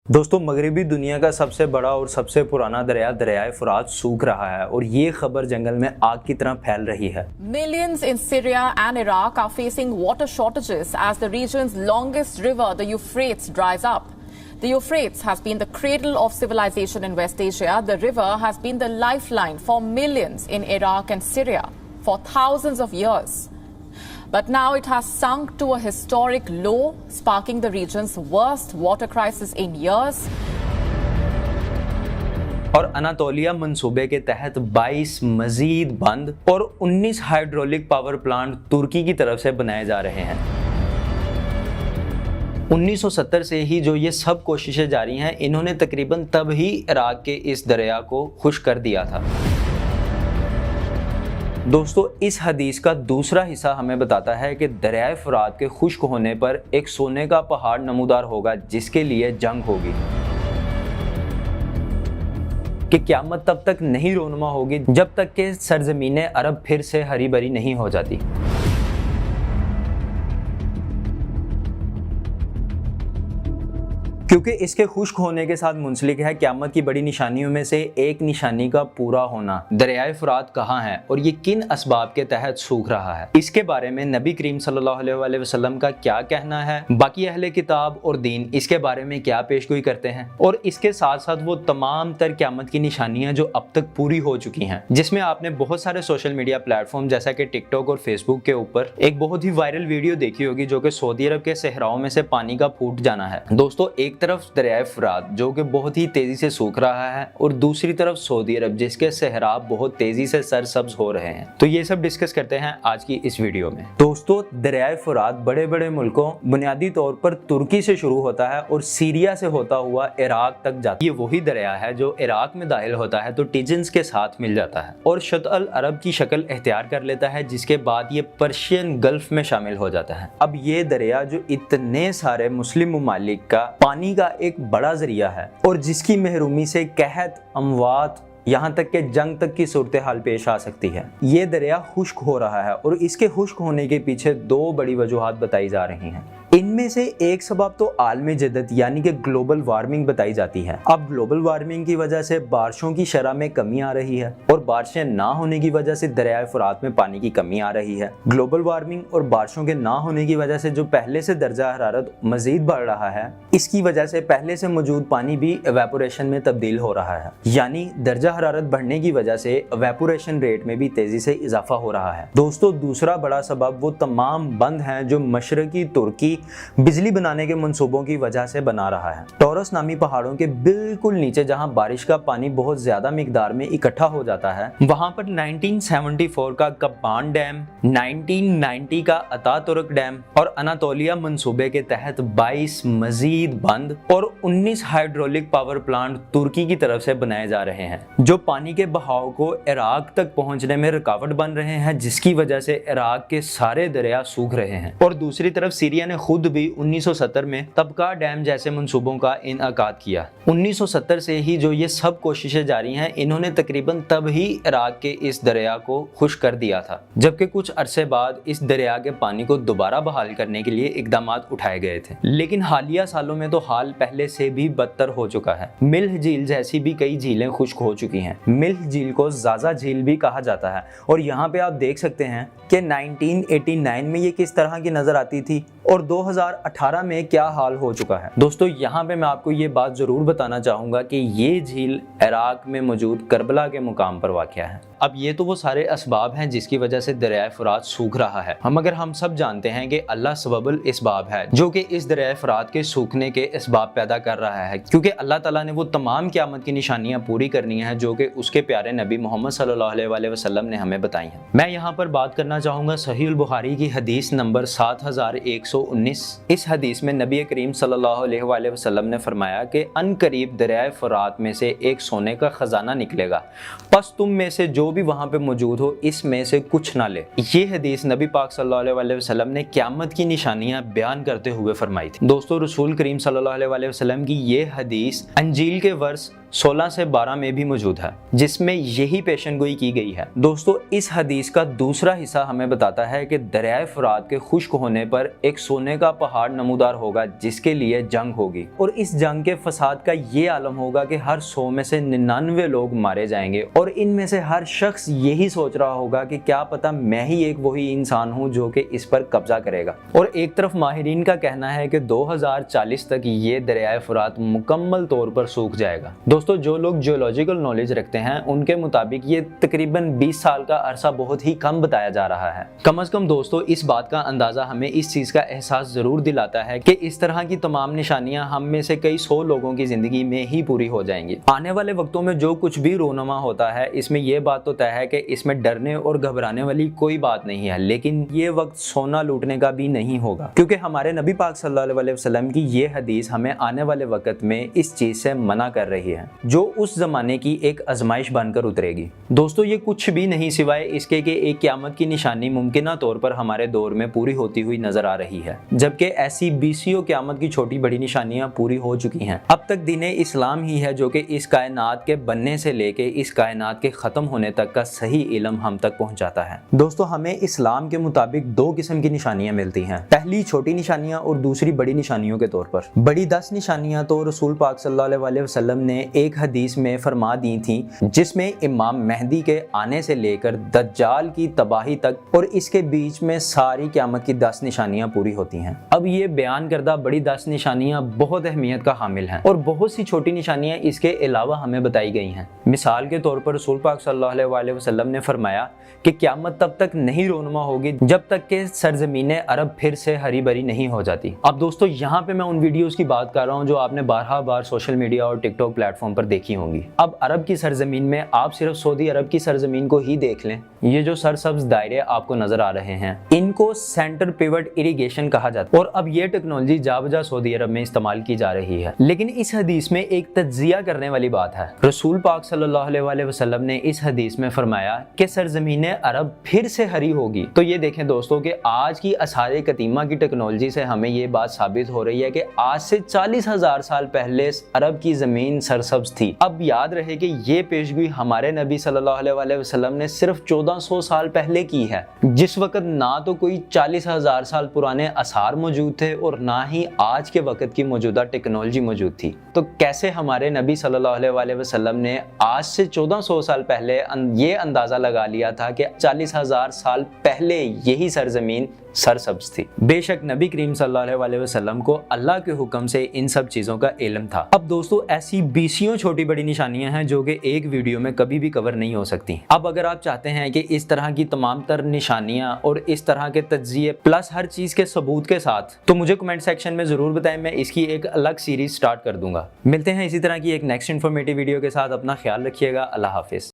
दोस्तों मगरबी दुनिया का सबसे बड़ा और सबसे पुराना दरिया दरियाए फुरात सूख रहा है और ये खबर जंगल में आग की तरह फैल रही है। Millions in Syria and Iraq are facing water shortages as the region's longest river, the Euphrates, dries up. The Euphrates has been the cradle of civilization in West Asia. The river has been the lifeline for millions in Iraq and Syria for thousands of years. But now it has sunk to a historic low, sparking the region's worst water crisis in years. और Anatolia मंसूबे के तहत 22 मजीद बंद और 19 hydraulic power plant तुर्की की तरफ से बनाए जा रहे हैं। 1970 से ही जो ये सब कोशिशें जारी हैं, इन्होंने तकरीबन तब ही इराक के इस दरिया को खुश कर दिया था। दोस्तों इस हदीस का दूसरा हिस्सा हमें बताता है कि दरियाए फुरात के खुश्क होने पर एक सोने का पहाड़ नमूदार होगा जिसके लिए जंग होगी, कि क़यामत तब तक नहीं रोनुमा होगी जब तक कि सरजमीन अरब फिर से हरी भरी नहीं हो जाती। क्योंकि इसके खुश्क होने के साथ मुंसलिक है क़यामत की बड़ी निशानियों में से एक निशानी का पूरा होना। दरियाए फुरात कहाँ है और ये किन असबाब के तहत सूख रहा है, इसके बारे में नबी करीम सल्लल्लाहु अलैहि वसल्लम का क्या कहना है, बाकी अहले किताब और दीन इसके बारे में क्या पेशगोई करते हैं, और इसके साथ साथ वो तमाम तर क़यामत की निशानियां जो अब तक पूरी हो चुकी हैं, जिसमें आपने बहुत सारे सोशल मीडिया प्लेटफॉर्म जैसा कि टिकटॉक और फेसबुक के ऊपर एक बहुत ही वायरल वीडियो देखी होगी जो कि सऊदी अरब के सहराओं में से पानी का फूट जाना है। दोस्तों एक तरफ दरियाए फुरात जो कि बहुत ही तेजी से सूख रहा है और दूसरी तरफ सऊदी अरब जिसके सहरा बहुत तेजी से सरसब्ज हो रहे हैं। तो ये सब डिस्कस करते हैं आज की इस वीडियो में। दोस्तों दरियाए फुरात बड़े बड़े मुल्कों बुनियादी तौर पर तुर्की से शुरू होता है और सीरिया से होता हुआ इराक तक जाता है। ये वही दरिया है जो इराक में दाखिल होता है तो टिजन्स के साथ मिल जाता है और शत अल अरब की शक्ल इख्तियार कर लेता है, जिसके बाद ये पर्शियन गल्फ में शामिल हो जाता है। अब ये दरिया जो इतने सारे मुस्लिम ममालिक का पानी का एक बड़ा जरिया है और जिसकी महरूमी से कहत, अमवात, यहाँ तक के जंग तक की सूरत हाल पेश आ सकती है। ये दरिया खुश्क हो रहा है और इसके खुश्क होने के पीछे दो बड़ी वजूहात बताई जा रही हैं। इनमें से एक सबब तो आलमी जदत यानी कि ग्लोबल वार्मिंग बताई जाती है। अब ग्लोबल वार्मिंग की वजह से बारिशों की शरह में कमी आ रही है और बारिशें ना होने की वजह से दरियाए फुरात में पानी की कमी आ रही है। ग्लोबल वार्मिंग और बारिशों के ना होने की वजह से जो पहले से दर्जा हरारत मजीद बढ़ रहा है, इसकी वजह से पहले से मौजूद पानी भी एवेपोरेशन में तब्दील हो रहा है, यानी दर्जा हरारत बढ़ने की वजह से एवेपोरेशन रेट में भी तेजी से इजाफा हो रहा है। दोस्तों दूसरा बड़ा सबब वो तमाम बंद हैं जो मशरकी तुर्की बिजली बनाने के मंसूबों की वजह से बना रहा है। टॉरस नामी पहाड़ों के बिल्कुल नीचे जहां बारिश का पानी बहुत ज्यादा मिकदार में इकट्ठा हो जाता है, वहां पर 1974 का कब्बान डैम, 1990 का अतातुर्क डैम और अनातोलिया मंसूबे के तहत 22 मजीद बंद और 19 हाइड्रोलिक पावर प्लांट तुर्की की तरफ से बनाए जा रहे हैं, जो पानी के बहाव को इराक तक पहुंचने में रुकावट बन रहे हैं, जिसकी वजह से इराक के सारे दरिया सूख रहे हैं। और दूसरी तरफ सीरिया ने खुद भी 1970 में तबका डैम जैसे मंसूबों का इनअकाद किया। 1970 से ही जो ये सब कोशिशें जारी हैं, इन्होंने तकरीबन तब ही इराक के इस दरिया को खुश कर दिया था, जबकि कुछ अरसे बाद इस दरिया के पानी को दोबारा बहाल करने के लिए इकदाम उठाए गए थे। लेकिन हालिया सालों में तो हाल पहले से भी बदतर हो चुका है। मिल्ह झील जैसी भी कई झीलें खुश्क हो चुकी हैं। मिल्ह झील को ज़ाज़ा झील भी कहा जाता है और यहाँ पे आप देख सकते हैं कि 1989 में ये किस तरह की नजर आती थी और 2018 में क्या हाल हो चुका है। दोस्तों यहाँ पे मैं आपको ये बात जरूर बताना चाहूँगा कि ये झील इराक में मौजूद करबला के मुकाम पर वाक़या है। अब ये तो वो सारे असबाब हैं जिसकी वजह से दरियाए फुरात सूख रहा है। मगर हम सब जानते हैं कि अल्लाह सबबुल इसबाब है जो कि इस दरियाए फुरात के सूखने के इसबाब पैदा कर रहा है, क्योंकि अल्लाह ताला ने वो तमाम क़यामत की निशानियाँ पूरी करनी है जो कि उसके प्यारे नबी मोहम्मद सल्लल्लाहु अलैहि वसल्लम ने हमें बताई हैं। मैं यहाँ पर बात करना चाहूँगा सहीह बुखारी की हदीस नंबर 7119। इस हदीस में नबी करीम सल्लल्लाहु अलैहि वसल्लम ने फरमाया कि अनकरीब दरियाए फुरात में से एक सोने का खजाना निकलेगा, बस तुम में से जो भी वहां पे मौजूद हो इसमें से कुछ ना ले। ये हदीस नबी पाक सल्लल्लाहु अलैहि वसल्लम ने क़यामत की निशानियां बयान करते हुए फरमाई थी। दोस्तों रसूल करीम सल्लल्लाहु अलैहि वसल्लम की ये हदीस अंजील के वर्स 16 से 12 में भी मौजूद है, जिसमें यही पेशन गोई की गई है। दोस्तों, इस हदीस का दूसरा हिस्सा हमें बताता है कि दरियाए फुरात के खुश्क होने पर एक सोने का पहाड़ नमूदार होगा जिसके लिए जंग होगी, और इस जंग के फसाद का ये आलम होगा कि हर 100 में से 99 लोग मारे जाएंगे, और इनमें से हर शख्स यही सोच रहा होगा कि क्या पता मैं ही एक वही इंसान हूँ जो कि इस पर कब्जा करेगा। और एक तरफ माहिरीन का कहना है कि 2040 तक ये दरियाए फुरात मुकम्मल तौर पर सूख जाएगा। दोस्तों, जो लोग जियोलॉजिकल नॉलेज रखते हैं उनके मुताबिक ये तकरीबन 20 साल का अरसा बहुत ही कम बताया जा रहा है। कम से कम दोस्तों, इस बात का अंदाजा हमें इस चीज का एहसास जरूर दिलाता है कि इस तरह की तमाम निशानियां हम में से कई 100 लोगों की जिंदगी में ही पूरी हो जाएंगी। आने वाले वक्तों में जो कुछ भी रोनमा होता है, इसमें यह बात तो तय है कि इसमें डरने और घबराने वाली कोई बात नहीं है, लेकिन ये वक्त सोना लूटने का भी नहीं होगा, क्योंकि हमारे नबी पाक सल्लल्लाहु अलैहि वसल्लम की ये हदीस हमें आने वाले वक्त में इस चीज से मना कर रही है, जो उस जमाने की एक आजमाइश बनकर उतरेगी। दोस्तों, ये कुछ भी नहीं सिवाय इसके कि एक क़यामत की निशानी मुमकिना तौर पर हमारे दौर में पूरी होती हुई नजर आ रही है, जबकि ऐसी बीसियों क़यामत की छोटी बड़ी निशानियां पूरी हो चुकी हैं। अब तक दीने इस्लाम ही है जो कि इस कायनात के बनने से लेके इस कायनात के खत्म होने तक का सही इल्म हम तक पहुंचाता है। दोस्तों, हमें इस्लाम के मुताबिक 2 किस्म की निशानियां मिलती हैं। पहली छोटी निशानियां और दूसरी बड़ी निशानियों के तौर पर। बड़ी 10 निशानियां तो रसूल पाक सल्लल्लाहु अलैहि वसल्लम ने एक हदीस में फरमा दी थी, जिसमें इमाम मेहदी के आने से लेकर दज्जाल की तबाही तक और इसके बीच में सारी क़यामत की 10 निशानियां पूरी होती हैं। अब ये बयान करदा बड़ी 10 निशानियां बहुत अहमियत का हामिल हैं, और बहुत सी छोटी निशानियां इसके अलावा हमें बताई गई हैं। मिसाल के तौर पर रसूल पाक सल्लल्लाहु अलैहि वसल्लम ने फरमाया कि क़यामत तब तक नहीं रोनुमा होगी जब तक कि सरजमीने अरब फिर से हरी भरी नहीं हो जाती। अब दोस्तों, यहाँ पे मैं उन वीडियोस की बात कर रहा हूँ जो आपने बार सोशल मीडिया और टिकटॉक प्लेटफॉर्म पर देखी होंगी। अब अरब की सरजमीन में आप सिर्फ सऊदी अरब की सरजमीन को ही देख लें। ये जो सरसब्ज दायरे आपको नजर आ रहे हैं, इनको सेंटर पिवट इरिगेशन कहा जाता है, और अब ये टेक्नोलॉजी जावजा सऊदी अरब में इस्तेमाल की जा रही है। लेकिन इस हदीस में एक तज्जिया करने वाली बात है। रसूल पाक सल्लल्लाहु अलैहि वसल्लम ने इस हदीस में फरमाया कि सरजमीने अरब फिर से हरी होगी। तो ये देखें दोस्तों कि आज की आसारे कदीमा की टेक्नोलॉजी से हमें ये बात साबित हो रही है कि आज से 40,000 साल पहले अरब की जमीन सरसब्ज थी। अब याद रहे कि ये पेशगोई हमारे नबी सल्लल्लाहु अलैहि वसल्लम ने सिर्फ 1400 साल पहले की है, जिस वक्त ना तो कोई 40,000 साल पुराने आसार मौजूद थे और ना ही आज के वक्त की मौजूदा टेक्नोलॉजी मौजूद थी। तो कैसे हमारे नबी सल्लल्लाहु अलैहि वसल्लम ने आज से 1400 साल पहले ये अंदाजा लगा लिया था कि 40,000 साल पहले यही सरजमीन सरसब्ज थी। बेशक नबी करीम सल्लल्लाहु अलैहि वसल्लम को अल्लाह के हुक्म से इन सब चीजों का इल्म था। अब दोस्तों, ऐसी बीसियों छोटी बड़ी निशानियां हैं जो कि एक वीडियो में कभी भी कवर नहीं हो सकती। अब अगर आप चाहते हैं कि इस तरह की तमाम तर निशानियां और इस तरह के तज्जिए प्लस हर चीज के सबूत के साथ, तो मुझे कमेंट सेक्शन में जरूर बताएं, मैं इसकी एक अलग सीरीज स्टार्ट कर दूंगा। मिलते हैं इसी तरह की एक नेक्स्ट इन्फॉर्मेटिव वीडियो के साथ। अपना ख्याल रखिएगा। अल्लाह हाफिज।